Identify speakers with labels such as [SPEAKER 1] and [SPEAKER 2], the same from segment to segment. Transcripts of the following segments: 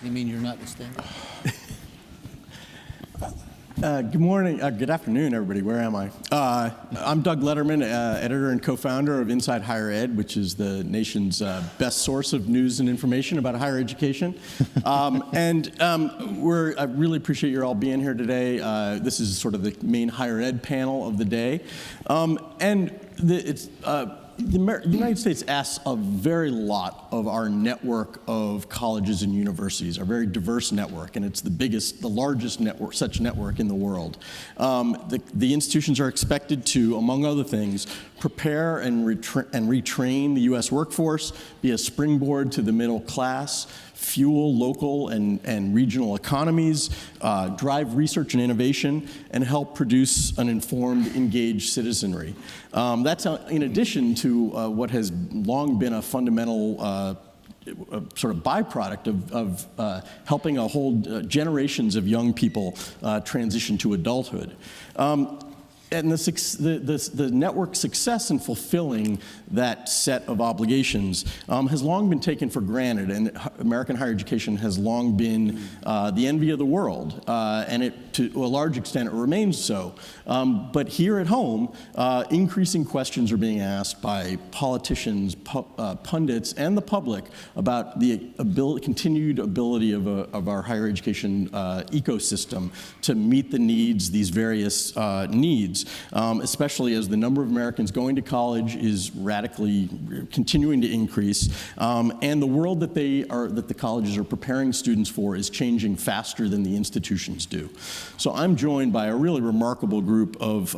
[SPEAKER 1] You mean you're not distinguished?
[SPEAKER 2] Good morning, good afternoon, everybody. Where am I? I'm Doug Letterman, editor and co-founder of Inside Higher Ed, which is the nation's best source of news and information about higher education. I really appreciate you all being here today. This is sort of the main higher ed panel of the day. The United States asks a very lot of our network of colleges and universities, our very diverse network, and it's the largest network, such network in the world. The institutions are expected to, among other things, prepare and retrain the U.S. workforce, be a springboard to the middle class, fuel local and regional economies, drive research and innovation, and help produce an informed, engaged citizenry. That's in addition to what has long been a fundamental sort of byproduct of helping a whole generations of young people transition to adulthood. And the network's success in fulfilling that set of obligations has long been taken for granted, and American higher education has long been the envy of the world, and to a large extent it remains so. But here at home, increasing questions are being asked by politicians, pundits, and the public about the continued ability of our higher education ecosystem to meet the needs, these various needs. Especially as the number of Americans going to college is radically continuing to increase, and the world that the colleges are preparing students for is changing faster than the institutions do. So I'm joined by a really remarkable group of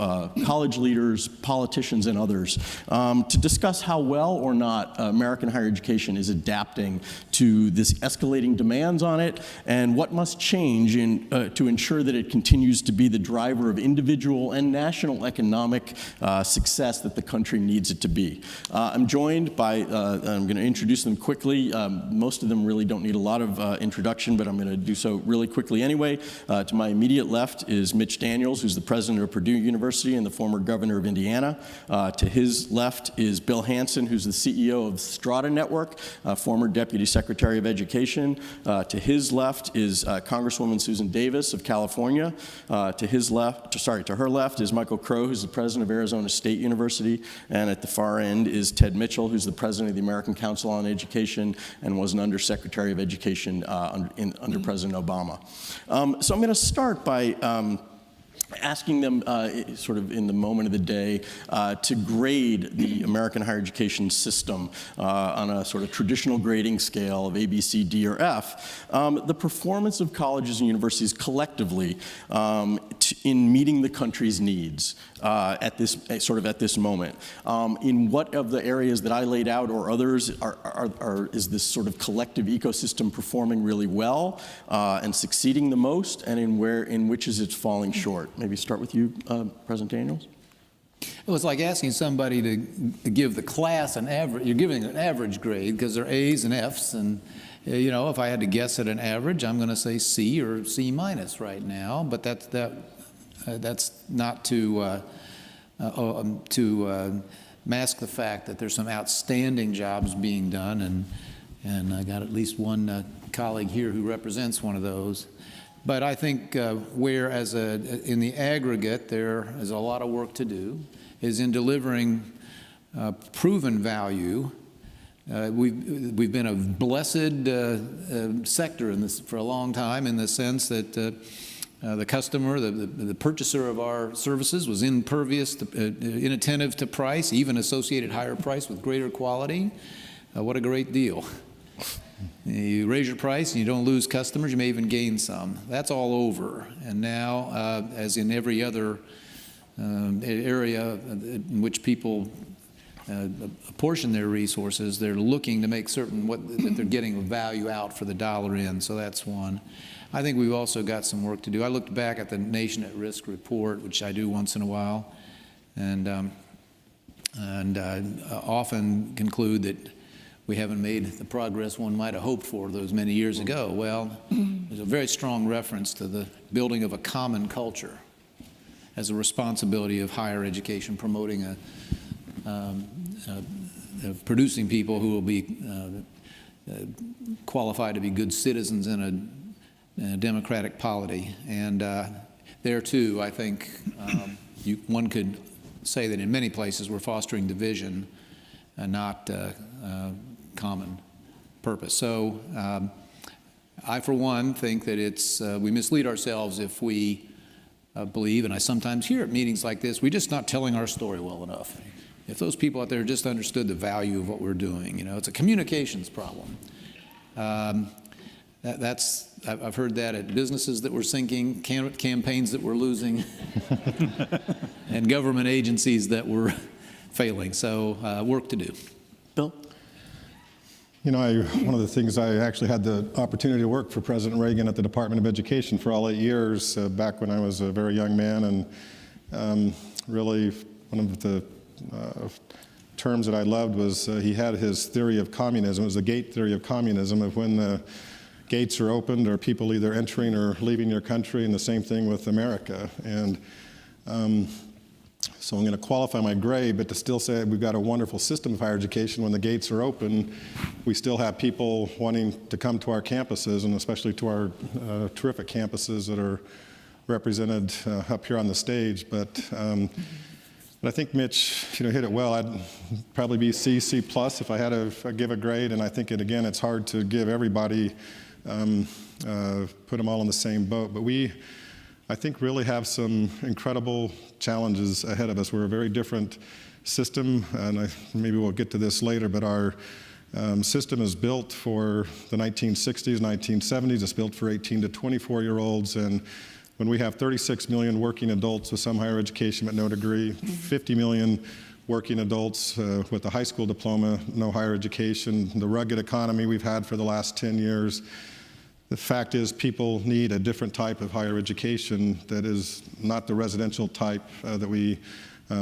[SPEAKER 2] college leaders, politicians, and others to discuss how well or not American higher education is adapting to this escalating demands on it, and what must change to ensure that it continues to be the driver of individual and national economic success that the country needs it to be. I'm joined by, I'm going to introduce them quickly. Most of them really don't need a lot of introduction, but I'm going to do so really quickly anyway. To my immediate left is Mitch Daniels, who's the president of Purdue University and the former governor of Indiana. To his left is Bill Hansen, who's the CEO of Strata Network, former deputy secretary of education. To his left is Congresswoman Susan Davis of California. To her left is Michael Crow, who's the president of Arizona State University, and at the far end is Ted Mitchell, who's the president of the American Council on Education and was an undersecretary of education under President Obama. So I'm going to start by asking them sort of in the moment of the day to grade the American higher education system on a sort of traditional grading scale of A, B, C, D, or F. The performance of colleges and universities collectively in meeting the country's needs at this moment. In what of the areas that I laid out or others is this sort of collective ecosystem performing really well and succeeding the most, and in which is it falling short? Maybe start with you, President Daniels.
[SPEAKER 1] It was like asking somebody to give the class an average. You're giving an average grade because they're A's and F's, and you know, if I had to guess at an average, I'm going to say C or C minus right now. But that's not to mask the fact that there's some outstanding jobs being done, and I got at least one colleague here who represents one of those. But I think whereas in the aggregate there is a lot of work to do, is in delivering proven value. We've been a blessed sector in this for a long time, in the sense that the customer, the purchaser of our services, was inattentive to price, even associated higher price with greater quality. What a great deal. You raise your price and you don't lose customers, you may even gain some. That's all over. And now, as in every other area in which people apportion their resources, they're looking to make certain that they're getting value out for the dollar in. So that's one. I think we've also got some work to do. I looked back at the Nation at Risk report, which I do once in a while, and often conclude that we haven't made the progress one might have hoped for those many years ago. Well, there's a very strong reference to the building of a common culture as a responsibility of higher education, promoting producing people who will be qualify to be good citizens in a democratic polity. And there too, I think one could say that in many places we're fostering division and not common purpose. So I, for one, think that we mislead ourselves if we believe, and I sometimes hear at meetings like this, we're just not telling our story well enough. If those people out there just understood the value of what we're doing, it's a communications problem. I've heard that at businesses that were sinking, campaigns that were losing, and government agencies that were failing. So work to do.
[SPEAKER 2] Bill?
[SPEAKER 3] One of the things, I actually had the opportunity to work for President Reagan at the Department of Education for all 8 years back when I was a very young man, and really one of the terms that I loved was he had his theory of communism. It was the gate theory of communism, of when the gates are opened or people either entering or leaving your country, and the same thing with America. And so I'm going to qualify my grade, but to still say we've got a wonderful system of higher education. When the gates are open, we still have people wanting to come to our campuses, and especially to our terrific campuses that are represented up here on the stage. But I think Mitch, hit it well. I'd probably be C+ if I had to give a grade. And I think it's hard to give everybody, put them all in the same boat. But I think, really have some incredible challenges ahead of us. We're a very different system, and maybe we'll get to this later, but our system is built for the 1960s, 1970s. It's built for 18 to 24-year-olds, and when we have 36 million working adults with some higher education but no degree, 50 million working adults with a high school diploma, no higher education, the rugged economy we've had for the last 10 years, the fact is people need a different type of higher education that is not the residential type that we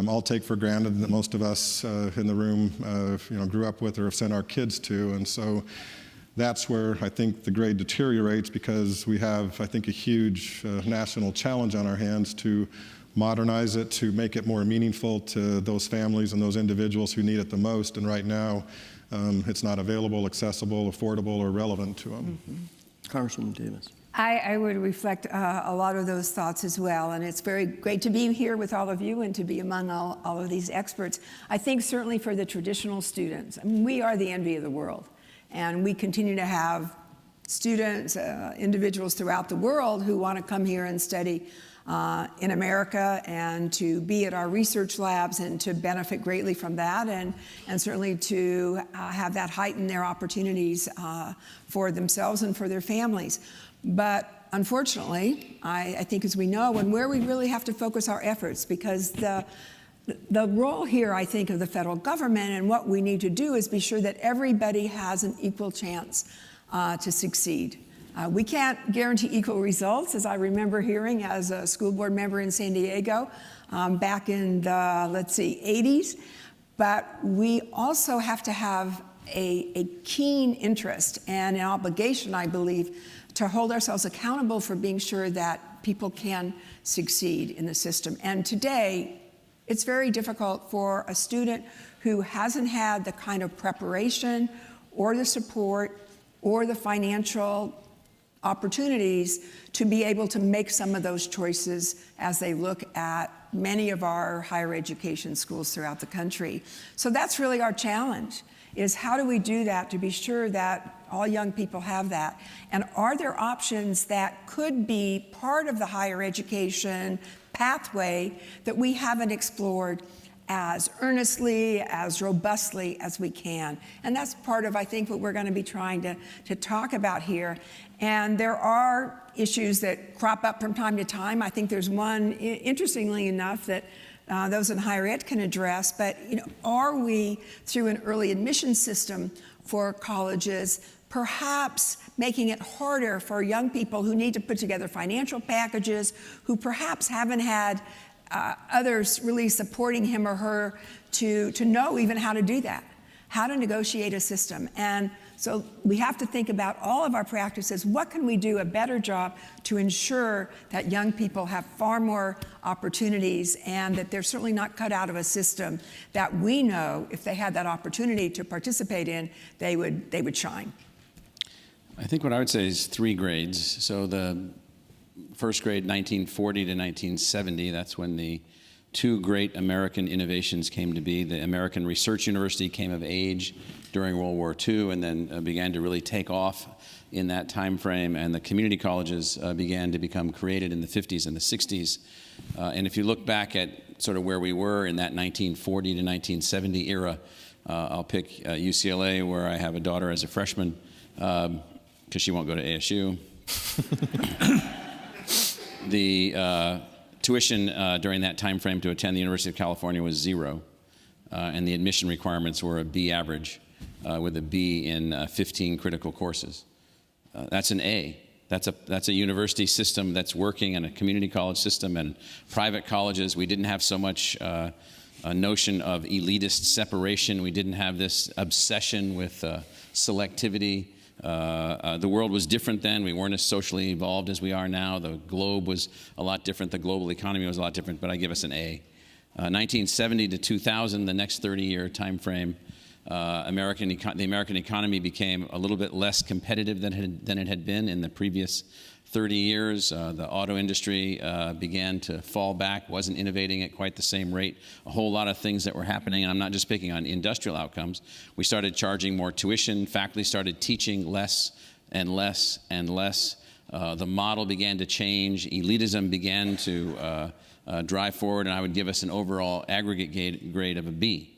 [SPEAKER 3] all take for granted, and that most of us in the room grew up with or have sent our kids to. And so that's where I think the grade deteriorates, because we have, I think, a huge national challenge on our hands to modernize it, to make it more meaningful to those families and those individuals who need it the most. And right now, it's not available, accessible, affordable, or relevant to them.
[SPEAKER 2] Mm-hmm. Congresswoman Davis.
[SPEAKER 4] I would reflect a lot of those thoughts as well, and it's very great to be here with all of you and to be among all of these experts. I think certainly for the traditional students, we are the envy of the world, and we continue to have students, individuals throughout the world who want to come here and study in America and to be at our research labs and to benefit greatly from that, and certainly to have that heighten their opportunities for themselves and for their families. But unfortunately, I think, as we know, and where we really have to focus our efforts, because the role here, I think, of the federal government and what we need to do is be sure that everybody has an equal chance to succeed. We can't guarantee equal results, as I remember hearing as a school board member in San Diego back in the, 80s. But we also have to have a keen interest and an obligation, I believe, to hold ourselves accountable for being sure that people can succeed in the system. And today, it's very difficult for a student who hasn't had the kind of preparation or the support or the financial opportunities to be able to make some of those choices as they look at many of our higher education schools throughout the country. So that's really our challenge, is how do we do that to be sure that all young people have that? And are there options that could be part of the higher education pathway that we haven't explored as earnestly, as robustly as we can? And that's part of, I think, what we're going to be trying to talk about here. And there are issues that crop up from time to time. I think there's one, interestingly enough, that those in higher ed can address. But are we, through an early admission system for colleges, perhaps making it harder for young people who need to put together financial packages, who perhaps haven't had others really supporting him or her to know even how to do that, how to negotiate a system? And so we have to think about all of our practices. What can we do a better job to ensure that young people have far more opportunities, and that they're certainly not cut out of a system that we know if they had that opportunity to participate in, they would shine?
[SPEAKER 5] I think what I would say is 3 grades. So the first grade, 1940 to 1970, that's when the 2 great American innovations came to be. The American Research University came of age during World War II and then began to really take off in that time frame, and the community colleges began to become created in the 50s and the 60s. And if you look back at sort of where we were in that 1940 to 1970 era, I'll pick UCLA, where I have a daughter as a freshman, because she won't go to ASU. The tuition during that time frame to attend the University of California was 0, and the admission requirements were a B average with a B in 15 critical courses. That's an A. That's a university system that's working, and a community college system and private colleges. We didn't have so much a notion of elitist separation. We didn't have this obsession with selectivity. The world was different then. We weren't as socially evolved as we are now. The globe was a lot different. The global economy was a lot different, but I give us an A. 1970 to 2000, the next 30-year time frame, the American economy became a little bit less competitive than it had been in the previous 30 years. The auto industry began to fall back, wasn't innovating at quite the same rate. A whole lot of things that were happening, and I'm not just picking on industrial outcomes. We started charging more tuition. Faculty started teaching less and less and less. The model began to change. Elitism began to drive forward, and I would give us an overall aggregate grade of a B.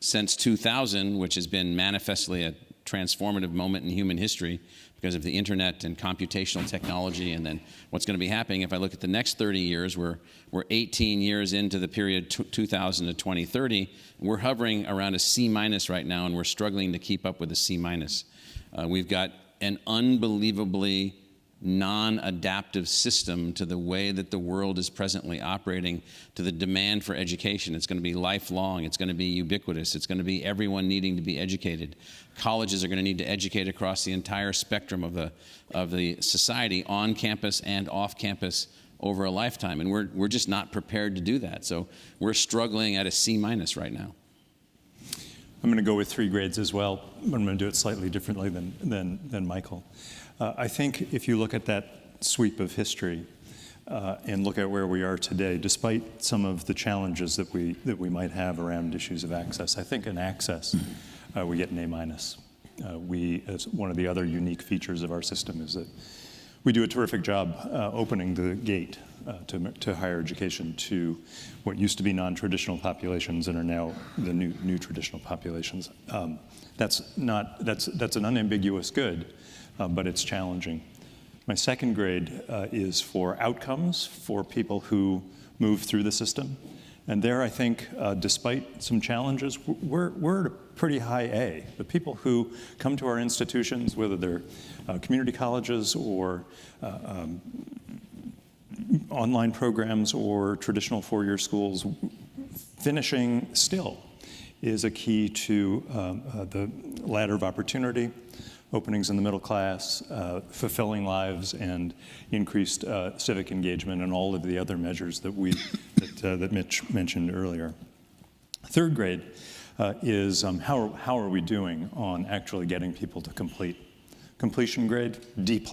[SPEAKER 5] Since 2000, which has been manifestly a transformative moment in human history because of the internet and computational technology, and then what's going to be happening if I look at the next 30 years, we're 18 years into the period 2000 to 2030. We're hovering around a C- right now, and we're struggling to keep up with a C-. We've got an unbelievably non-adaptive system to the way that the world is presently operating, to the demand for education. It's going to be lifelong. It's going to be ubiquitous. It's going to be everyone needing to be educated. Colleges are going to need to educate across the entire spectrum of the society, on campus and off campus, over a lifetime. And we're just not prepared to do that. So we're struggling at a C- right now.
[SPEAKER 6] I'm going to go with 3 grades as well, but I'm going to do it slightly differently than Michael. I think if you look at that sweep of history and look at where we are today, despite some of the challenges that we might have around issues of access, I think in access we get an A-. As one of the other unique features of our system is that we do a terrific job opening the gate to higher education, to what used to be non-traditional populations and are now the new traditional populations. That's an unambiguous good, but it's challenging. My second grade is for outcomes for people who move through the system. And there, I think, despite some challenges, we're at a pretty high A. The people who come to our institutions, whether they're community colleges or online programs or traditional 4-year schools, finishing still is a key to the ladder of opportunity, openings in the middle class, fulfilling lives, and increased civic engagement, and all of the other measures that that Mitch mentioned earlier. Third grade is how are we doing on actually getting people to complete? Completion grade, D+.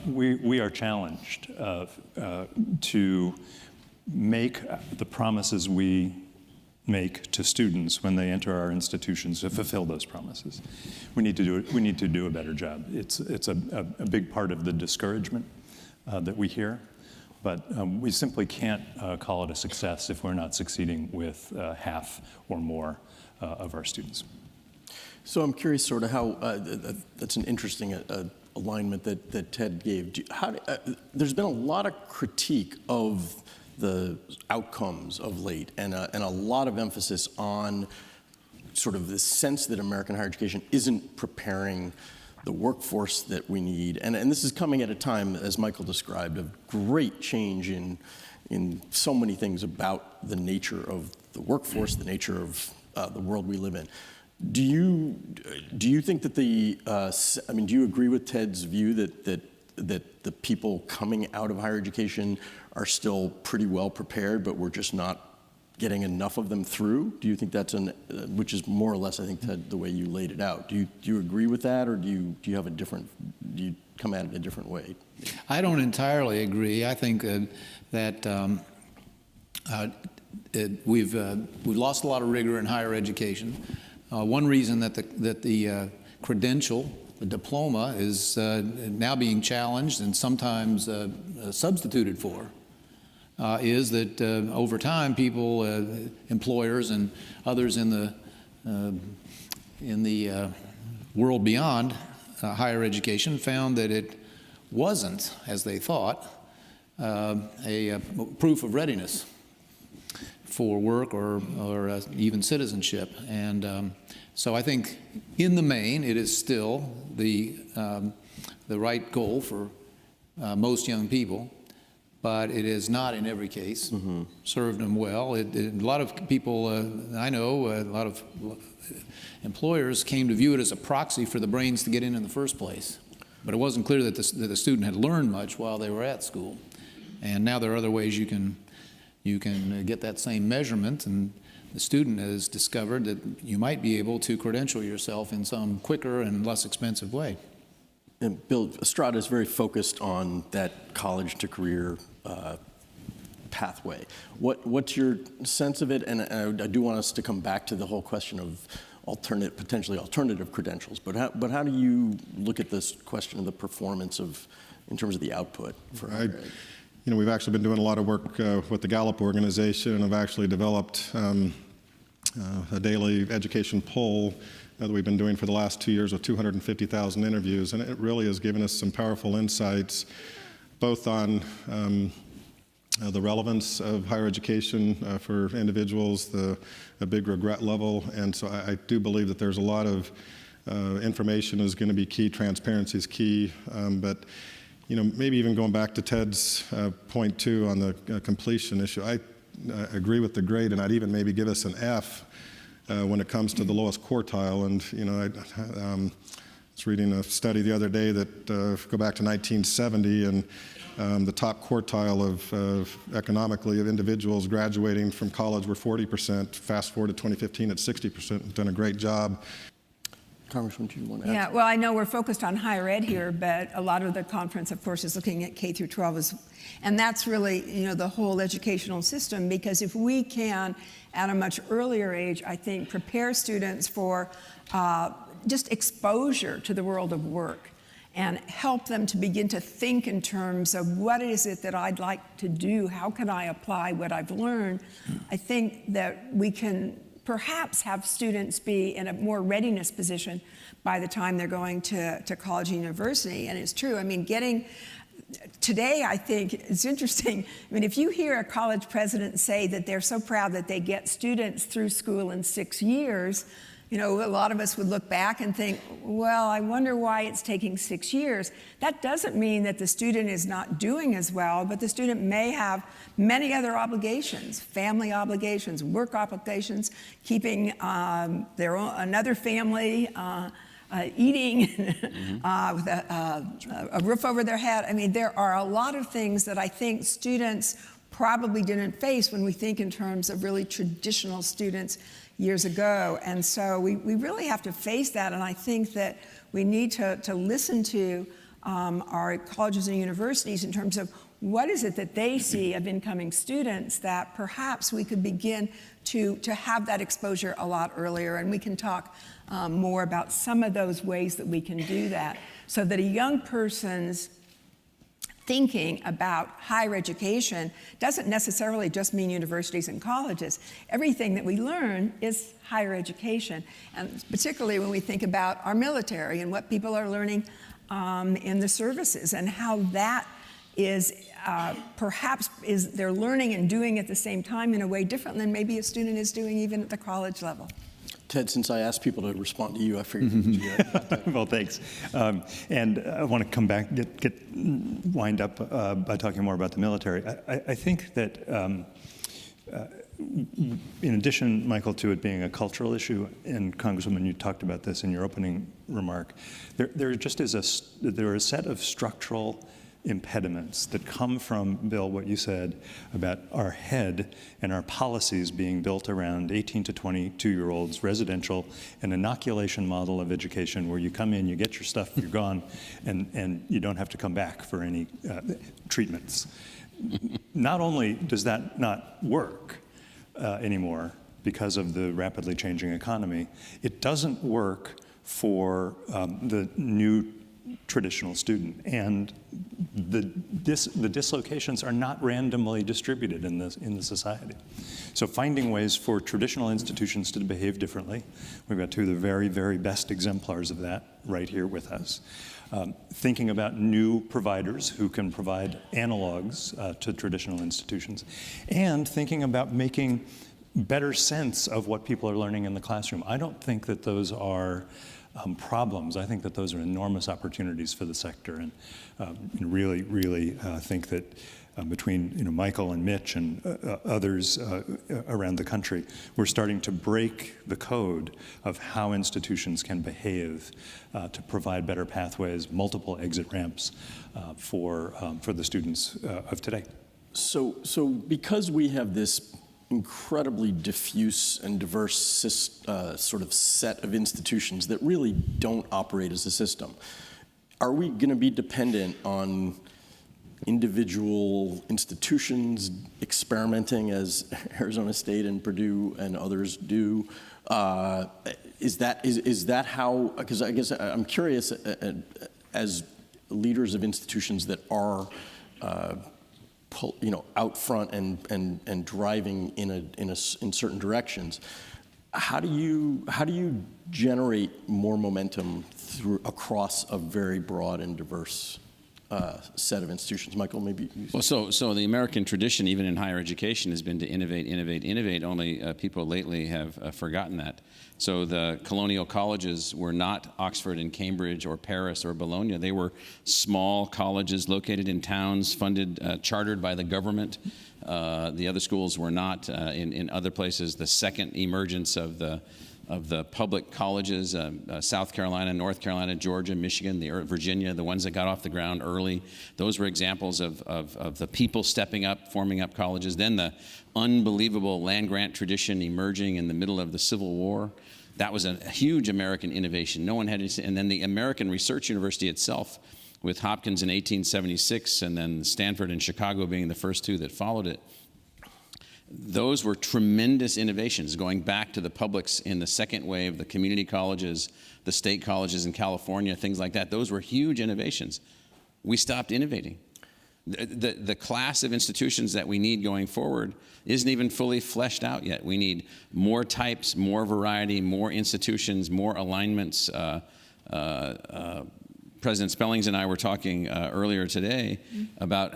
[SPEAKER 6] We are challenged to make the promises we make to students when they enter our institutions to fulfill those promises. We need to do a better job. It's a big part of the discouragement that we hear, but we simply can't call it a success if we're not succeeding with half or more of our students.
[SPEAKER 2] So I'm curious sort of how, that's an interesting alignment that Ted gave. There's been a lot of critique of the outcomes of late, and a lot of emphasis on sort of the sense that American higher education isn't preparing the workforce that we need. And this is coming at a time, as Michael described, of great change in so many things about the nature of the workforce, the nature of the world we live in. Do you think that do you agree with Ted's view that the people coming out of higher education are still pretty well prepared, but we're just not getting enough of them through? Do you think that's which is more or less, I think, Ted, the way you laid it out. Do you agree with that, or do you have do you come at it a different way?
[SPEAKER 1] I don't entirely agree. I think that we've lost a lot of rigor in higher education. One reason that the credential, the diploma, is now being challenged and sometimes substituted for is that over time, people, employers, and others in the world beyond higher education found that it wasn't, as they thought, a proof of readiness for work or even citizenship. And so I think in the main, it is still the right goal for most young people, but it is not in every case served them well. A lot of people I know, a lot of employers came to view it as a proxy for the brains to get in the first place. But it wasn't clear that the student had learned much while they were at school. And now there are other ways you can get that same measurement, and the student has discovered that you might be able to credential yourself in some quicker and less expensive way.
[SPEAKER 2] And Bill, Estrada is very focused on that college to career pathway. What's your sense of it? And I do want us to come back to the whole question of potentially alternative credentials. But how do you look at this question of the performance in terms of the output for higher ed?
[SPEAKER 3] We've actually been doing a lot of work with the Gallup organization, and have actually developed a daily education poll that we've been doing for the last 2 years with 250,000 interviews, and it really has given us some powerful insights, both on the relevance of higher education for individuals, a big regret level, and so I do believe that there's a lot of information is going to be key, transparency is key, but maybe even going back to Ted's point too on the completion issue, I agree with the grade, and I'd even maybe give us an F when it comes to the lowest quartile. And I was reading a study the other day that go back to 1970, and the top quartile of economically of individuals graduating from college were 40%. Fast forward to 2015 at 60%. Done a great job.
[SPEAKER 2] Congresswoman, do you want to add?
[SPEAKER 4] Yeah, well, I know we're focused on higher ed here, but a lot of the conference, of course, is looking at K through 12, and that's really, the whole educational system, because if we can, at a much earlier age, I think, prepare students for just exposure to the world of work and help them to begin to think in terms of what is it that I'd like to do, how can I apply what I've learned, I think that we can perhaps have students be in a more readiness position by the time they're going to college and university. And it's true, today I think it's interesting, if you hear a college president say that they're so proud that they get students through school in 6 years, a lot of us would look back and think, well, I wonder why it's taking 6 years. That doesn't mean that the student is not doing as well, but the student may have many other obligations, family obligations, work obligations, keeping another family, eating with a roof over their head. There are a lot of things that I think students probably didn't face when we think in terms of really traditional students years ago. And so we really have to face that, and I think that we need to listen to our colleges and universities in terms of what is it that they see of incoming students that perhaps we could begin to have that exposure a lot earlier, and we can talk more about some of those ways that we can do that so that a young person's thinking about higher education doesn't necessarily just mean universities and colleges. Everything that we learn is higher education, and particularly when we think about our military and what people are learning in the services and how that is perhaps they're learning and doing at the same time in a way different than maybe a student is doing even at the college level.
[SPEAKER 2] Ted, since I asked people to respond to you, I figured you would do that.
[SPEAKER 6] Well, thanks. And I want to come back, wind up by talking more about the military. I think that in addition, Michael, to it being a cultural issue, and Congresswoman, you talked about this in your opening remark, there just is there are a set of structural impediments that come from, Bill, what you said about our head and our policies being built around 18 to 22-year-olds, residential, an inoculation model of education where you come in, you get your stuff, you're gone, and you don't have to come back for any treatments. Not only does that not work anymore because of the rapidly changing economy, it doesn't work for the new traditional student, and the dislocations are not randomly distributed in the society. So finding ways for traditional institutions to behave differently, we've got two of the very, very best exemplars of that right here with us. Thinking about new providers who can provide analogs to traditional institutions, and thinking about making better sense of what people are learning in the classroom. I don't think that those are problems. I think that those are enormous opportunities for the sector, and really, really think that between Michael and Mitch and others around the country, we're starting to break the code of how institutions can behave to provide better pathways, multiple exit ramps for the students of today.
[SPEAKER 2] So because we have this incredibly diffuse and diverse sort of set of institutions that really don't operate as a system, are we going to be dependent on individual institutions experimenting as Arizona State and Purdue and others do? Is that how? Because I guess I'm curious, as leaders of institutions that are out front and driving in certain directions, how do you generate more momentum across a very broad and diverse set of institutions? Michael, maybe you.
[SPEAKER 5] Well, so the American tradition, even in higher education, has been to innovate, innovate, innovate. Only people lately have forgotten that. So the colonial colleges were not Oxford and Cambridge or Paris or Bologna. They were small colleges located in towns, funded, chartered by the government. The other schools were not. In other places, the second emergence of the public colleges, South Carolina, North Carolina, Georgia, Michigan, Virginia, the ones that got off the ground early, those were examples of the people stepping up, forming up colleges. Then the unbelievable land-grant tradition emerging in the middle of the Civil War. That was a huge American innovation. No one had any, and then the American Research University itself, with Hopkins in 1876, and then Stanford and Chicago being the first two that followed it. Those were tremendous innovations, going back to the publics in the second wave, the community colleges, the state colleges in California, things like that. Those were huge innovations. We stopped innovating. The class of institutions that we need going forward isn't even fully fleshed out yet. We need more types, more variety, more institutions, more alignments. President Spellings and I were talking earlier today about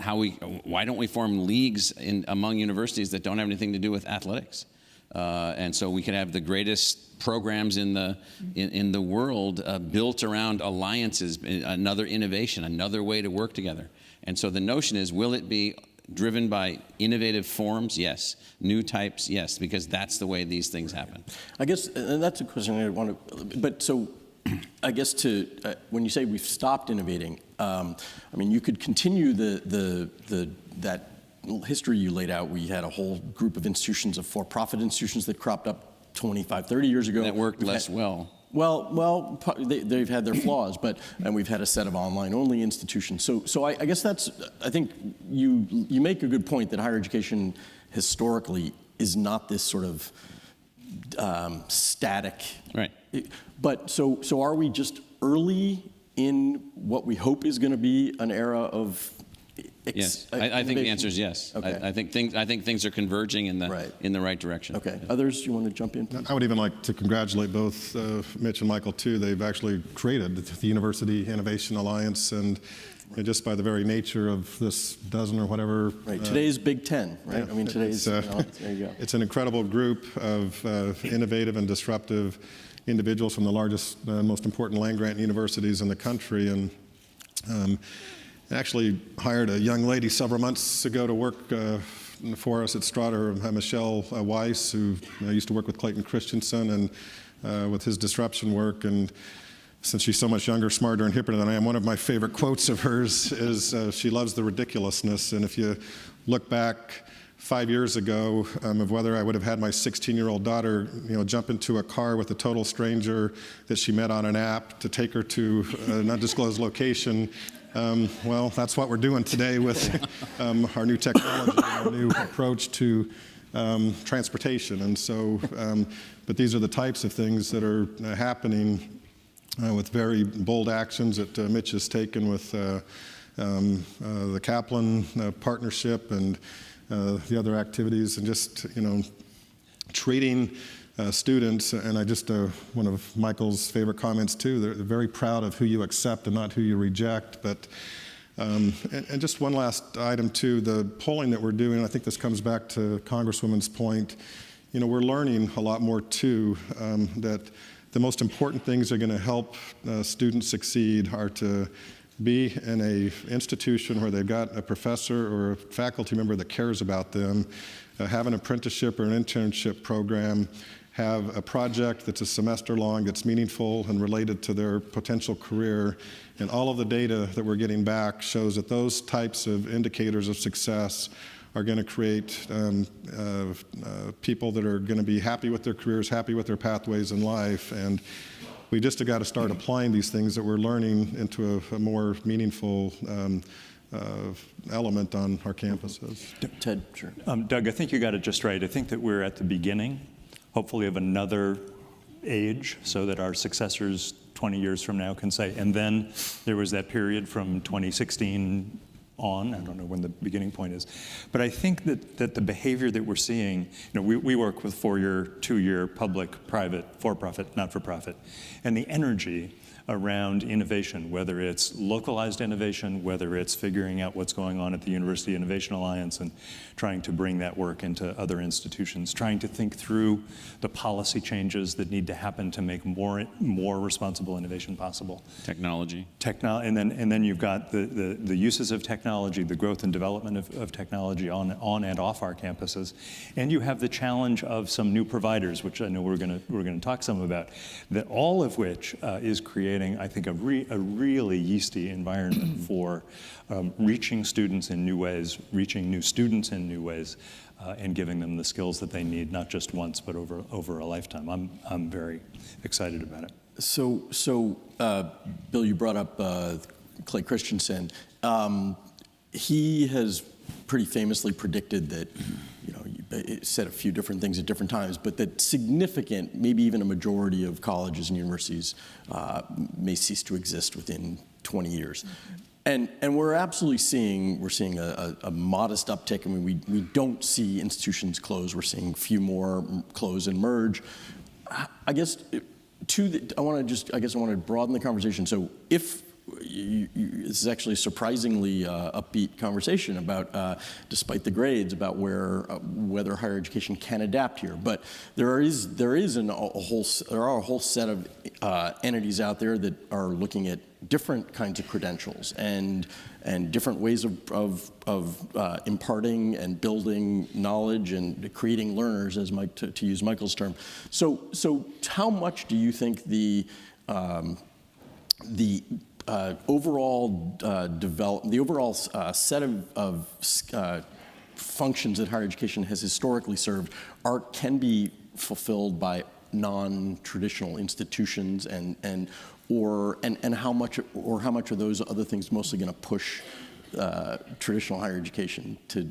[SPEAKER 5] why don't we form leagues among universities that don't have anything to do with athletics, and so we can have the greatest programs in the world built around alliances, another innovation, another way to work together. And so the notion is, will it be driven by innovative forms? Yes. New types? Yes, because that's the way these things happen.
[SPEAKER 2] I guess, and that's a question I want to, but so I guess when you say we've stopped innovating, I mean, you could continue that history you laid out. We had a whole group of institutions, of for-profit institutions that cropped up 25, 30 years ago.
[SPEAKER 5] That worked less well.
[SPEAKER 2] Well, they've had their flaws, and we've had a set of online-only institutions. So I guess I think you make a good point that higher education historically is not this sort of static.
[SPEAKER 5] Right.
[SPEAKER 2] But so are we just early in what we hope is going to be an era of?
[SPEAKER 5] Yes, I think the answer is yes.
[SPEAKER 2] Okay.
[SPEAKER 5] I think things are converging in the right direction.
[SPEAKER 2] Okay. Others, you want to jump in, please?
[SPEAKER 3] I would even like to congratulate both Mitch and Michael, too. They've actually created the University Innovation Alliance, and just by the very nature of this dozen or whatever.
[SPEAKER 2] Right. Today's Big Ten, right?
[SPEAKER 3] Yeah,
[SPEAKER 2] I mean, today's, there you go.
[SPEAKER 3] It's an incredible group of innovative and disruptive individuals from the largest, most important land-grant universities in the country, and actually hired a young lady several months ago to work for us at Strata, Michelle Weiss, who used to work with Clayton Christensen and with his disruption work. And since she's so much younger, smarter, and hipper than I am, one of my favorite quotes of hers is she loves the ridiculousness. And if you look back 5 years ago of whether I would have had my 16-year-old daughter, jump into a car with a total stranger that she met on an app to take her to an undisclosed location, well, that's what we're doing today with our new technology, our new approach to transportation. And so, but these are the types of things that are happening with very bold actions that Mitch has taken with the Kaplan partnership and the other activities, and just treating students. And I just one of Michael's favorite comments too. They're very proud of who you accept and not who you reject. But and just one last item too. The polling that we're doing, I think this comes back to Congresswoman's point. We're learning a lot more too. That the most important things that are going to help students succeed are to be in an institution where they've got a professor or a faculty member that cares about them, have an apprenticeship or an internship program, have a project that's a semester long that's meaningful and related to their potential career. And all of the data that we're getting back shows that those types of indicators of success are going to create people that are going to be happy with their careers, happy with their pathways in life. And we just got to start applying these things that we're learning into a more meaningful element on our campuses.
[SPEAKER 2] Ted, sure.
[SPEAKER 6] Doug, I think you got it just right. I think that we're at the beginning, hopefully, of another age, so that our successors 20 years from now can say, and then there was that period from 2016 on. I don't know when the beginning point is. But I think that the behavior that we're seeing, we work with 4-year, 2-year public, private, for-profit, not-for-profit, and the energy around innovation, whether it's localized innovation, whether it's figuring out what's going on at the University Innovation Alliance and trying to bring that work into other institutions, trying to think through the policy changes that need to happen to make more responsible innovation possible.
[SPEAKER 5] Technology.
[SPEAKER 6] And then you've got the uses of technology, the growth and development of technology on and off our campuses, and you have the challenge of some new providers, which I know we're going to talk some about, that all of which is creating, I think, a really yeasty environment for reaching students in new ways, reaching new students in new ways, and giving them the skills that they need, not just once, but over a lifetime. I'm very excited about it.
[SPEAKER 2] So Bill, you brought up Clay Christensen. He has pretty famously predicted that, it said a few different things at different times, but that significant, maybe even a majority of colleges and universities may cease to exist within 20 years. And we're absolutely seeing a modest uptick. I mean, we don't see institutions close. We're seeing a few more close and merge. I guess I want to broaden the conversation. So if this is actually a surprisingly upbeat conversation about, despite the grades, about whether higher education can adapt here. But there are a whole set of entities out there that are looking at different kinds of credentials and different ways of imparting and building knowledge and creating learners, as to use Michael's term. So how much do you think the overall set of functions that higher education has historically served can be fulfilled by non-traditional institutions, and how much are those other things mostly going to push traditional higher education to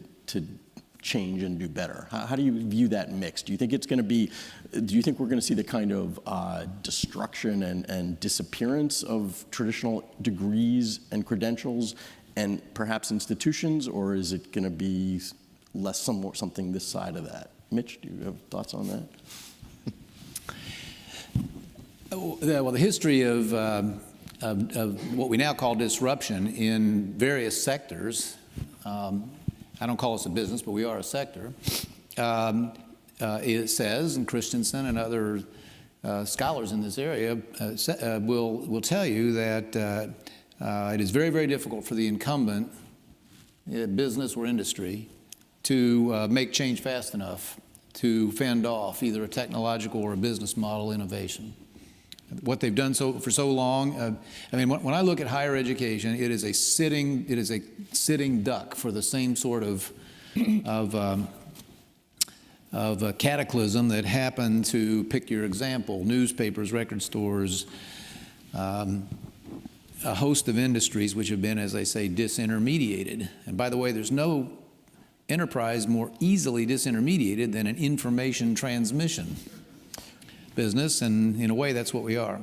[SPEAKER 2] change and do better? How do you view that mix? Do you think we're going to see the kind of destruction and disappearance of traditional degrees and credentials and perhaps institutions, or is it going to be something this side of that? Mitch, do you have thoughts on that?
[SPEAKER 1] Well, the history of what we now call disruption in various sectors, I don't call us a business, but we are a sector. It says, and Christensen and other scholars in this area will tell you that it is very, very difficult for the incumbent, business or industry, to make change fast enough to fend off either a technological or a business model innovation. what they've done for so long. I mean, when I look at higher education, it is a sitting duck for the same sort of a cataclysm that happened to, pick your example, newspapers, record stores, a host of industries which have been, as they say, disintermediated. And by the way, there's no enterprise more easily disintermediated than an information transmission business, and in a way that's what we are.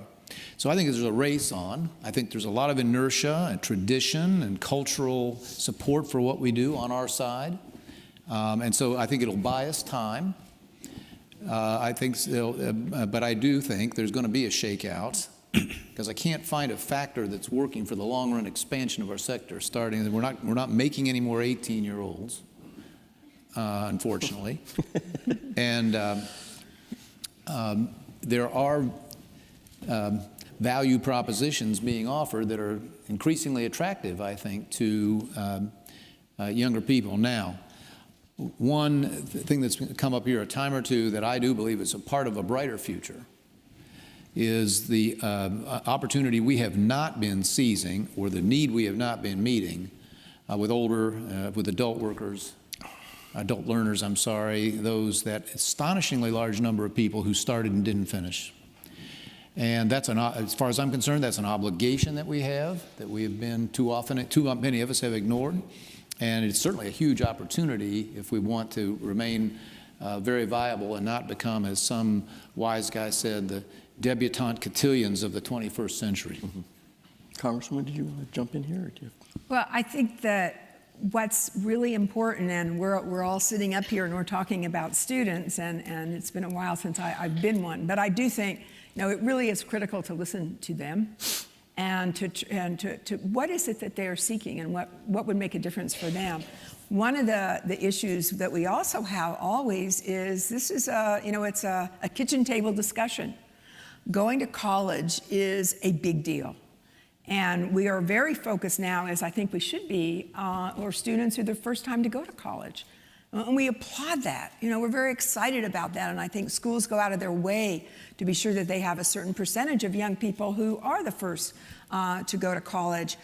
[SPEAKER 1] So I think there's a race on. I think there's a lot of inertia and tradition and cultural support for what we do on our side. And so I think it'll buy us time. But I do think there's going to be a shakeout because I can't find a factor that's working for the long-run expansion of our sector. Starting, we're not making any more 18-year-olds, unfortunately, and there are value propositions being offered that are increasingly attractive, I think, to younger people now. One thing that's come up here a time or two that I do believe is a part of a brighter future is the opportunity we have not been seizing, or the need we have not been meeting with adult workers, adult learners, those that astonishingly large number of people who started and didn't finish. And that's as far as I'm concerned, that's an obligation that we have been too many of us have ignored. And it's certainly a huge opportunity if we want to remain very viable and not become, as some wise guy said, the debutante cotillions of the 21st century.
[SPEAKER 2] Mm-hmm. Congresswoman, did you want to jump in here? Or do you have...
[SPEAKER 4] Well, I think that what's really important, and we're all sitting up here and we're talking about students, and it's been a while since I've been one, but I do think, it really is critical to listen to them. And to what is it that they are seeking, and what would make a difference for them. One of the issues that we also have always is this is it's a kitchen table discussion. Going to college is a big deal. And we are very focused now, as I think we should be, or students who are their first time to go to college. And we applaud that. We're very excited about that. And I think schools go out of their way to be sure that they have a certain percentage of young people who are the first to go to college.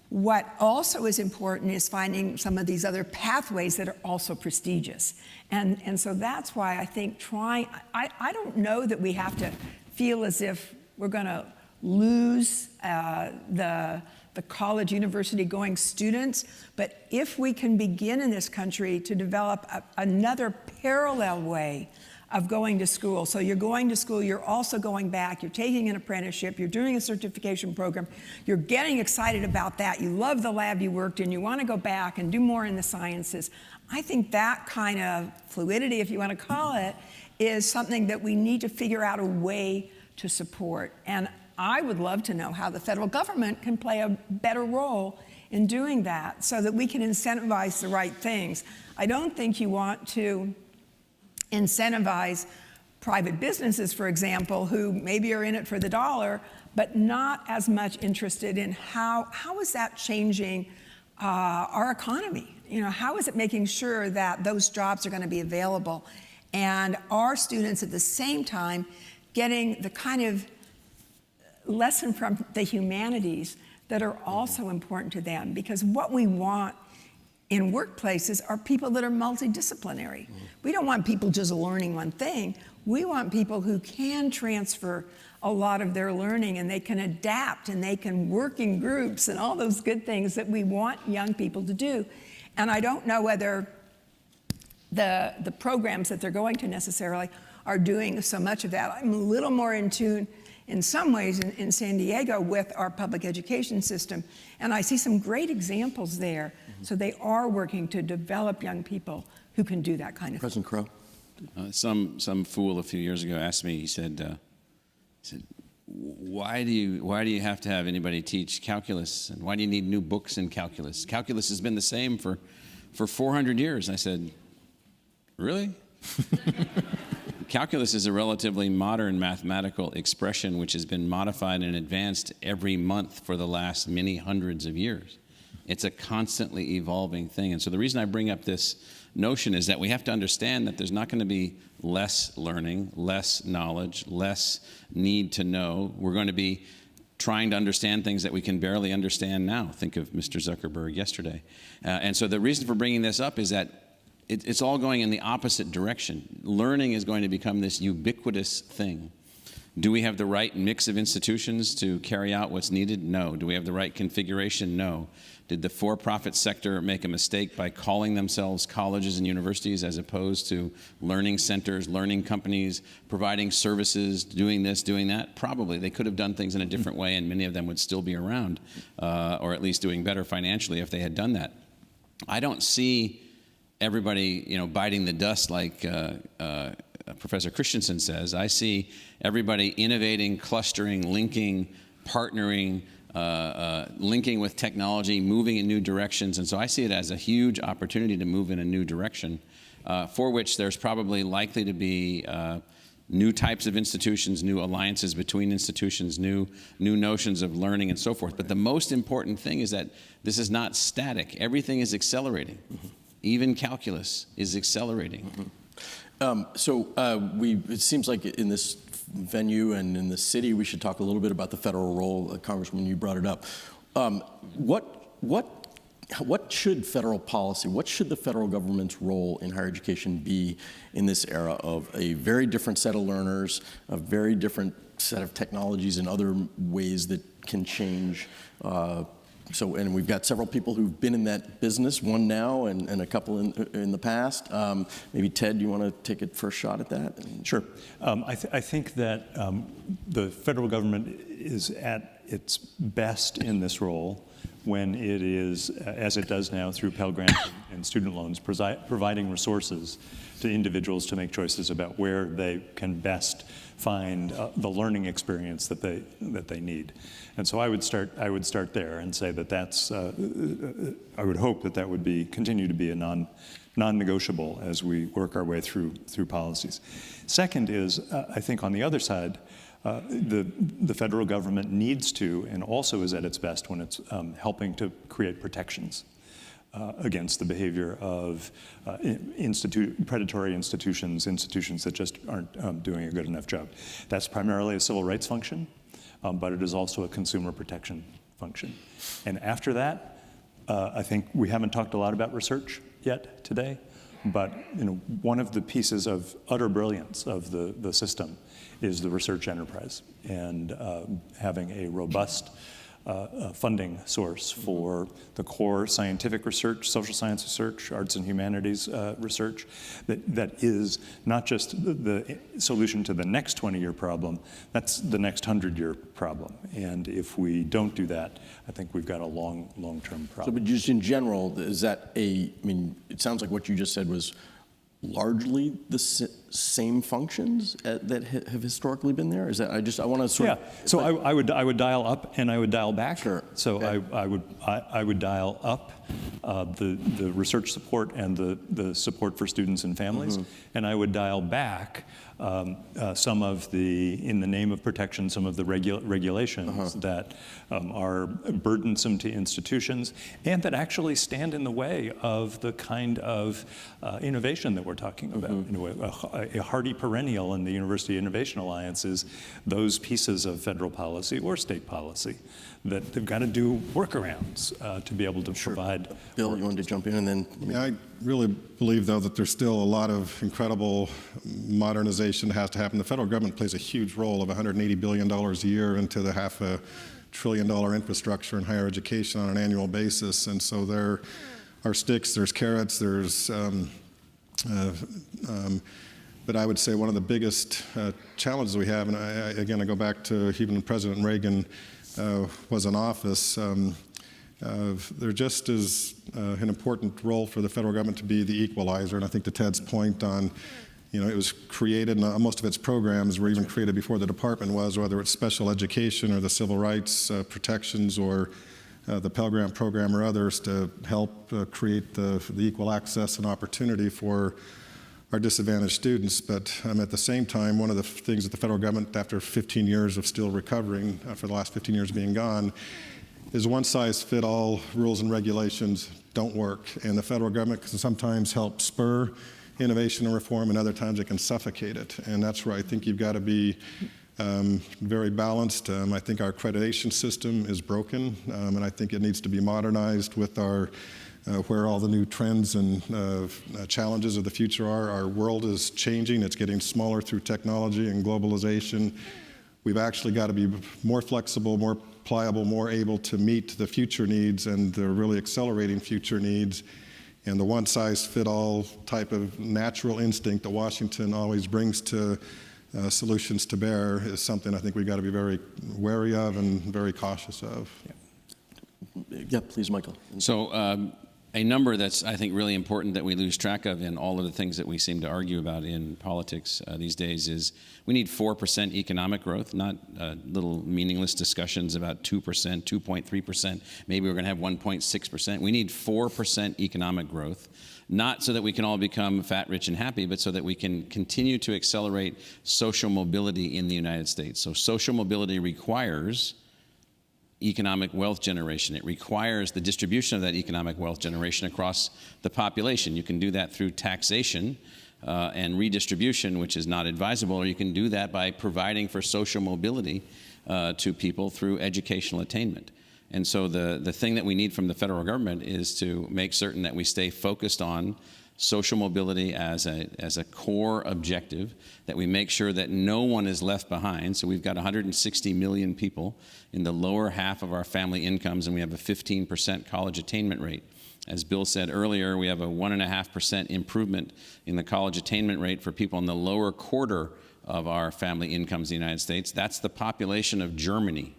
[SPEAKER 4] What also is important is finding some of these other pathways that are also prestigious. And so that's why I think I don't know that we have to feel as if we're going to lose the college, university going students, but if we can begin in this country to develop another parallel way of going to school. So you're going to school, you're also going back, you're taking an apprenticeship, you're doing a certification program, you're getting excited about that, you love the lab you worked in, you want to go back and do more in the sciences. I think that kind of fluidity, if you want to call it, is something that we need to figure out a way to support. And I would love to know how the federal government can play a better role in doing that so that we can incentivize the right things. I don't think you want to incentivize private businesses, for example, who maybe are in it for the dollar, but not as much interested in how is that changing our economy? How is it making sure that those jobs are going to be available? And our students at the same time getting the kind of lesson from the humanities that are also important to them, because what we want in workplaces are people that are multidisciplinary. We don't want people just learning one thing. We want people who can transfer a lot of their learning, and they can adapt, and they can work in groups, and all those good things that we want young people to do. And I don't know whether the programs that they're going to necessarily are doing so much of that. I'm a little more in tune in some ways in San Diego with our public education system, and I see some great examples there. So they are working to develop young people who can do that kind of
[SPEAKER 2] President Crow.
[SPEAKER 5] Some fool a few years ago asked me, he said, why do you have to have anybody teach calculus, and why do you need new books in calculus? Calculus has been the same for 400 years. I said, really? Calculus is a relatively modern mathematical expression which has been modified and advanced every month for the last many hundreds of years. It's a constantly evolving thing. And so the reason I bring up this notion is that we have to understand that there's not going to be less learning, less knowledge, less need to know. We're going to be trying to understand things that we can barely understand now. Think of Mr. Zuckerberg yesterday. And so the reason for bringing this up is that it's all going in the opposite direction. Learning is going to become this ubiquitous thing. Do we have the right mix of institutions to carry out what's needed? No. Do we have the right configuration? No. Did the for-profit sector make a mistake by calling themselves colleges and universities as opposed to learning centers, learning companies, providing services, doing this, doing that? Probably. They could have done things in a different way, and many of them would still be around, or at least doing better financially if they had done that. I don't see everybody, biting the dust like Professor Christensen says. I see everybody innovating, clustering, linking, partnering, linking with technology, moving in new directions. And so I see it as a huge opportunity to move in a new direction, for which there's probably likely to be new types of institutions, new alliances between institutions, new notions of learning and so forth. But the most important thing is that this is not static. Everything is accelerating. Mm-hmm. Even calculus is accelerating.
[SPEAKER 2] Mm-hmm. It seems like in this venue and in the city, we should talk a little bit about the federal role. Congressman, you brought it up. What should federal policy, what should the federal government's role in higher education be in this era of a very different set of learners, a very different set of technologies and other ways that can change? And we've got several people who've been in that business, one now and a couple in the past. Maybe Ted, you want to take a first shot at that?
[SPEAKER 6] Sure. I think that the federal government is at its best in this role when it is, as it does now through Pell Grants and student loans, providing resources to individuals to make choices about where they can best find the learning experience that they need. And so I would start there and say that that's I would hope that would continue to be a non-negotiable as we work our way through policies. Second is I think on the other side, the federal government needs to and also is at its best when it's helping to create protections against the behavior of predatory institutions that just aren't doing a good enough job. That's primarily a civil rights function, but it is also a consumer protection function. And after that, I think we haven't talked a lot about research yet today, but one of the pieces of utter brilliance of the system is the research enterprise and having a robust funding source for the core scientific research, social science research, arts and humanities research that is not just the solution to the next 20-year problem, that's the next 100-year problem. And if we don't do that, I think we've got a long-term problem.
[SPEAKER 2] So, but just in general, is that it sounds like what you just said was largely the same functions that have historically been there? Is that I want to sort of...
[SPEAKER 6] So I would dial up and I would dial back.
[SPEAKER 2] Sure.
[SPEAKER 6] So okay. I would dial up the research support and the support for students and families, mm-hmm. and I would dial back some of in the name of protection, some of the regulations that are burdensome to institutions and that actually stand in the way of the kind of innovation that we're talking about. Mm-hmm. A hardy perennial in the University Innovation Alliance is those pieces of federal policy or state policy that they've got to do workarounds to be able to provide.
[SPEAKER 2] Bill, you wanted to jump in and then...
[SPEAKER 3] Yeah, I really believe, though, that there's still a lot of incredible modernization that has to happen. The federal government plays a huge role of $180 billion a year into the $500 billion infrastructure in higher education on an annual basis. And so there are sticks, there's carrots, there's... but I would say one of the biggest challenges we have, and I go back to even President Reagan was in office, there just is an important role for the federal government to be the equalizer. And I think to Ted's point on, it was created, and most of its programs were even created before the department was, whether it's special education or the civil rights protections or the Pell Grant program or others to help create the equal access and opportunity for our disadvantaged students. But at the same time, one of the things that the federal government, after 15 years of still recovering, for the last 15 years being gone, is one-size-fit-all rules and regulations don't work. And the federal government can sometimes help spur innovation and reform, and other times it can suffocate it. And that's where I think you've got to be very balanced. I think our accreditation system is broken, and I think it needs to be modernized with our where all the new trends and challenges of the future are. Our world is changing. It's getting smaller through technology and globalization. We've actually got to be more flexible, more pliable, more able to meet the future needs and the really accelerating future needs. And the one-size-fit-all type of natural instinct that Washington always brings to solutions to bear is something I think we've got to be very wary of and very cautious of.
[SPEAKER 2] Yeah, please, Michael.
[SPEAKER 5] So a number that's, I think, really important that we lose track of in all of the things that we seem to argue about in politics these days is we need 4% economic growth, not little meaningless discussions about 2%, 2.3%. Maybe we're going to have 1.6%. We need 4% economic growth, not so that we can all become fat, rich, and happy, but so that we can continue to accelerate social mobility in the United States. So social mobility requires economic wealth generation. It requires the distribution of that economic wealth generation across the population. You can do that through taxation and redistribution, which is not advisable, or you can do that by providing for social mobility to people through educational attainment. And so the thing that we need from the federal government is to make certain that we stay focused on social mobility as a core objective, that we make sure that no one is left behind. So we've got 160 million people in the lower half of our family incomes, and we have a 15% college attainment rate. As Bill said earlier, we have a 1.5% improvement in the college attainment rate for people in the lower quarter of our family incomes in the United States. That's the population of Germany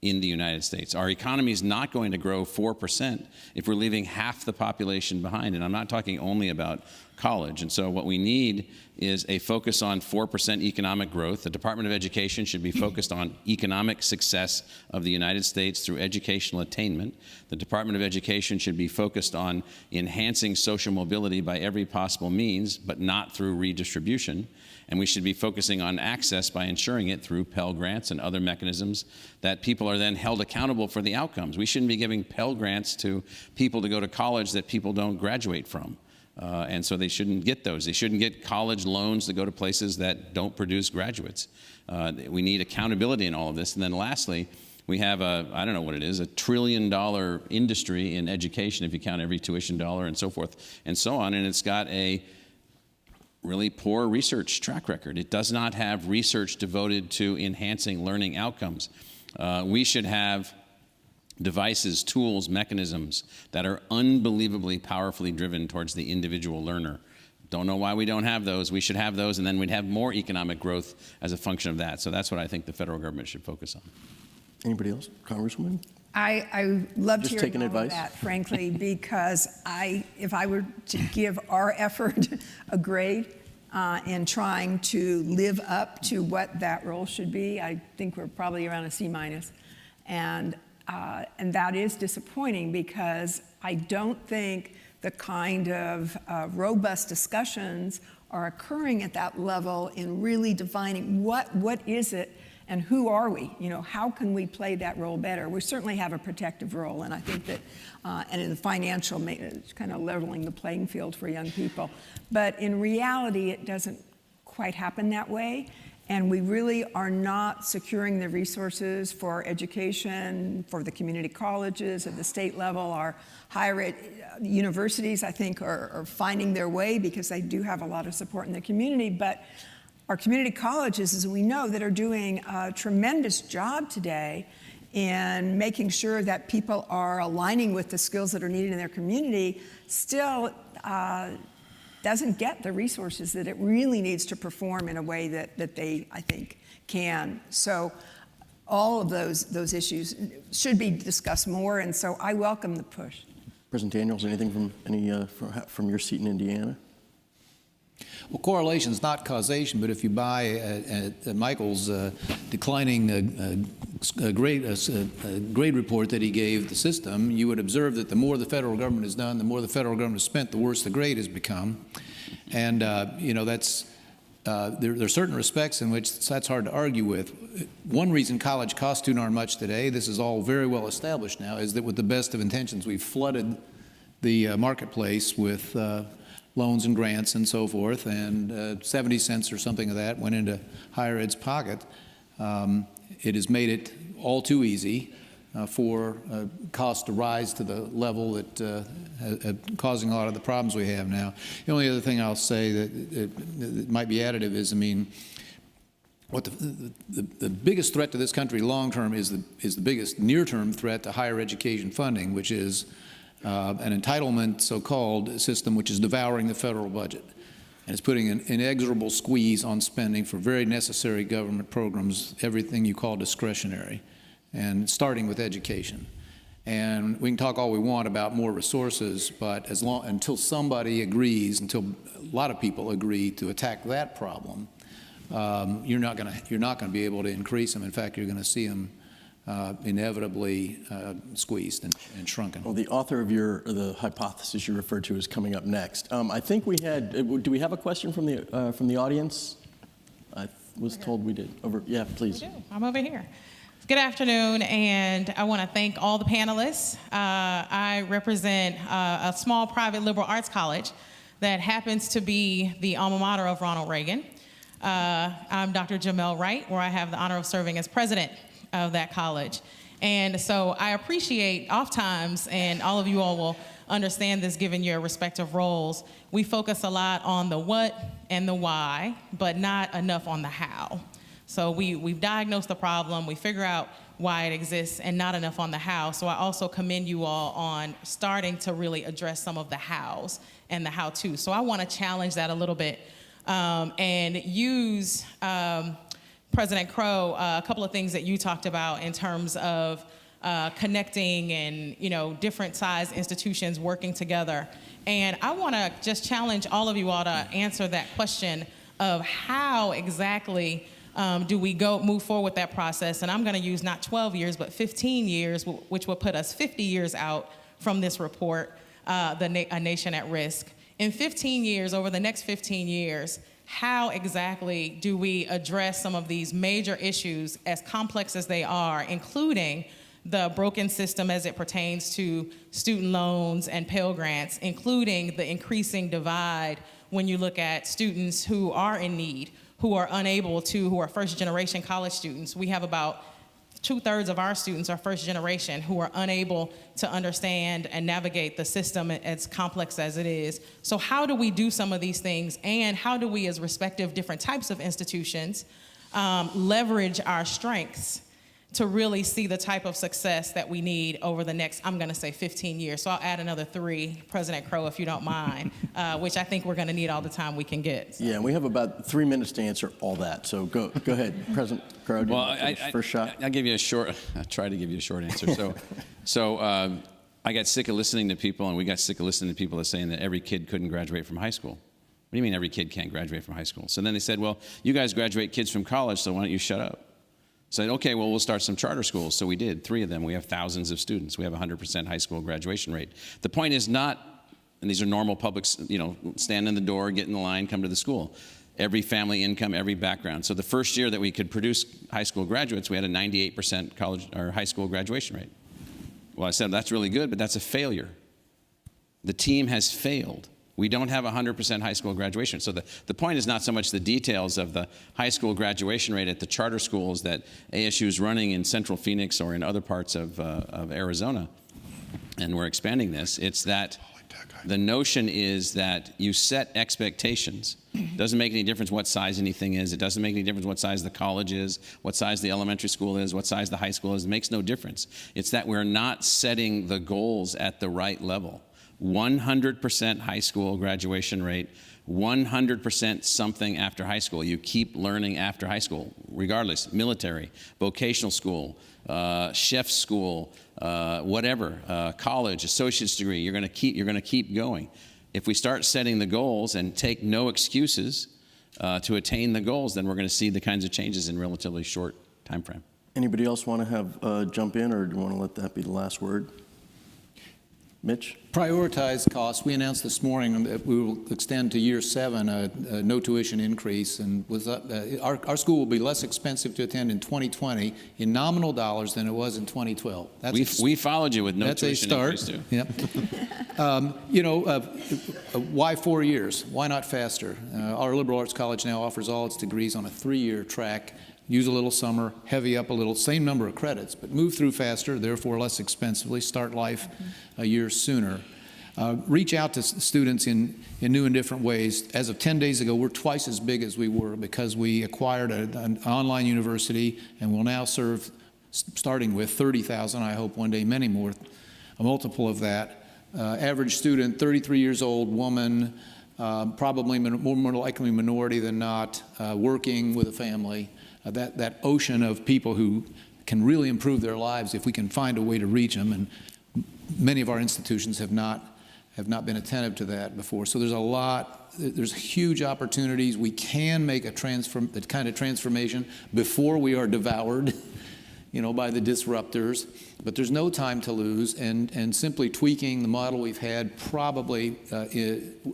[SPEAKER 5] in the United States. Our economy is not going to grow 4% if we're leaving half the population behind. And I'm not talking only about college. And so what we need is a focus on 4% economic growth. The Department of Education should be focused on economic success of the United States through educational attainment. The Department of Education should be focused on enhancing social mobility by every possible means, but not through redistribution. And we should be focusing on access by ensuring it through Pell Grants and other mechanisms that people are then held accountable for the outcomes. We shouldn't be giving Pell Grants to people to go to college that people don't graduate from. And so they shouldn't get those. They shouldn't get college loans to go to places that don't produce graduates. We need accountability in all of this. And then lastly, we have I don't know what it is, $1 trillion industry in education if you count every tuition dollar and so forth and so on. And it's got a really poor research track record. It does not have research devoted to enhancing learning outcomes. We should have devices, tools, mechanisms that are unbelievably powerfully driven towards the individual learner. Don't know why we don't have those. We should have those, and then we'd have more economic growth as a function of that. So that's what I think the federal government should focus on.
[SPEAKER 2] Anybody else? Congresswoman?
[SPEAKER 4] I loved
[SPEAKER 2] Just
[SPEAKER 4] hearing
[SPEAKER 2] taking
[SPEAKER 4] all
[SPEAKER 2] advice?
[SPEAKER 4] of that, frankly, because if I were to give our effort a grade in trying to live up to what that role should be, I think we're probably around a C-. And that is disappointing because I don't think the kind of robust discussions are occurring at that level in really defining what is it and who are we? You know, how can we play that role better? We certainly have a protective role, and I think that, and in the financial, it's kind of leveling the playing field for young people. But in reality, it doesn't quite happen that way. And we really are not securing the resources for education, for the community colleges at the state level. Our higher ed universities, I think, are finding their way because they do have a lot of support in the community. But our community colleges, as we know, that are doing a tremendous job today in making sure that people are aligning with the skills that are needed in their community, still doesn't get the resources that it really needs to perform in a way that they, I think, can. So all of those issues should be discussed more, and so I welcome the push.
[SPEAKER 2] President Daniels, anything from your seat in Indiana?
[SPEAKER 1] Well, correlation is not causation, but if you buy Michael's declining grade report that he gave the system, you would observe that the more the federal government has done, the more the federal government has spent, the worse the grade has become. And, you know, that's, there are certain respects in which that's hard to argue with. One reason college costs too darn much today, this is all very well established now, is that with the best of intentions, we've flooded the marketplace with loans and grants and so forth, and 70 cents or something of that went into higher ed's pocket. It has made it all too easy for costs to rise to the level that causing a lot of the problems we have now. The only other thing I'll say that might be additive is, I mean, what the biggest threat to this country long term is the biggest near-term threat to higher education funding, which is an entitlement, so-called, system which is devouring the federal budget. And it's putting an inexorable squeeze on spending for very necessary government programs, everything you call discretionary, and starting with education. And we can talk all we want about more resources, but until somebody agrees, until a lot of people agree to attack that problem, you're not going to be able to increase them. In fact, you're going to see them inevitably squeezed and shrunken.
[SPEAKER 2] Well, the author of the hypothesis you referred to is coming up next. I think we had. Do we have a question from the audience? I was told we did. Over. Yeah, please.
[SPEAKER 7] We do. I'm over here. Good afternoon, and I want to thank all the panelists. I represent a small private liberal arts college that happens to be the alma mater of Ronald Reagan. I'm Dr. Jamel Wright, where I have the honor of serving as president of that college. And so I appreciate oftentimes, and all of you all will understand this given your respective roles, we focus a lot on the what and the why, but not enough on the how. So we've diagnosed the problem, we figure out why it exists, and not enough on the how. So I also commend you all on starting to really address some of the hows and the how-to. So I want to challenge that a little bit and use President Crow, a couple of things that you talked about in terms of connecting and different size institutions working together. And I want to just challenge all of you all to answer that question of how exactly do we move forward with that process. And I'm going to use not 12 years, but 15 years, which will put us 50 years out from this report, A Nation at Risk. In 15 years, over the next 15 years, how exactly do we address some of these major issues, as complex as they are, including the broken system as it pertains to student loans and Pell Grants, including the increasing divide when you look at students who are in need, who are unable to, who are first-generation college students. We have about 2/3 of our students are first generation who are unable to understand and navigate the system as complex as it is. So how do we do some of these things, and how do we, as respective different types of institutions, leverage our strengths to really see the type of success that we need over the next, I'm going to say 15 years. So I'll add another 3, President Crow, if you don't mind, which I think we're going to need all the time we can get. So.
[SPEAKER 2] Yeah, and we have about 3 minutes to answer all that. So go ahead, President Crow.
[SPEAKER 5] Well,
[SPEAKER 2] first shot.
[SPEAKER 5] I'll give you a short. I'll try to give you a short answer. So I got sick of listening to people, and we got sick of listening to people that saying that every kid couldn't graduate from high school. What do you mean every kid can't graduate from high school? So then they said, well, you guys graduate kids from college, so why don't you shut up? Said, okay, well, we'll start some charter schools. So we did, 3 of them. We have thousands of students. We have 100% high school graduation rate. The point is not, and these are normal public, stand in the door, get in the line, come to the school. Every family income, every background. So the first year that we could produce high school graduates, we had a 98% college or high school graduation rate. Well, I said, that's really good, but that's a failure. The team has failed. We don't have 100% high school graduation. So the point is not so much the details of the high school graduation rate at the charter schools that ASU is running in Central Phoenix or in other parts of Arizona, and we're expanding this. It's that the notion is that you set expectations. It doesn't make any difference what size anything is. It doesn't make any difference what size the college is, what size the elementary school is, what size the high school is. It makes no difference. It's that we're not setting the goals at the right level. 100% high school graduation rate, 100% something after high school. You keep learning after high school, regardless, military, vocational school, chef school, whatever, college, associate's degree. You're going to keep going. If we start setting the goals and take no excuses to attain the goals, then we're going to see the kinds of changes in relatively short time frame.
[SPEAKER 2] Anybody else want to have jump in, or do you want to let that be the last word? Mitch?
[SPEAKER 1] Prioritize costs. We announced this morning that we will extend to year 7 a no tuition increase, and our school will be less expensive to attend in 2020 in nominal dollars than it was in 2012.
[SPEAKER 5] We followed you with no
[SPEAKER 1] That's a
[SPEAKER 5] tuition
[SPEAKER 1] start.
[SPEAKER 5] increase too.
[SPEAKER 1] Yep. Why 4 years? Why not faster? Our liberal arts college now offers all its degrees on a 3-year track. Use a little summer, heavy up a little, same number of credits, but move through faster, therefore less expensively, start life a year sooner. Reach out to students in new and different ways. As of 10 days ago, we're twice as big as we were because we acquired an online university and will now serve, starting with 30,000, I hope one day many more, a multiple of that. Average student, 33 years old, woman, probably more likely minority than not, working with a family. That ocean of people who can really improve their lives if we can find a way to reach them, and many of our institutions have not been attentive to that before. So there's huge opportunities. We can make that kind of transformation before we are devoured, by the disruptors, but there's no time to lose, and simply tweaking the model we've had probably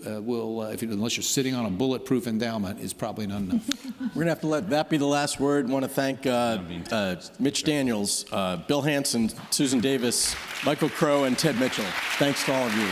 [SPEAKER 1] will, unless you're sitting on a bulletproof endowment, is probably not enough.
[SPEAKER 2] We're going to have to let that be the last word. I want to thank Mitch Daniels, Bill Hanson, Susan Davis, Michael Crow, and Ted Mitchell. Thanks to all of you.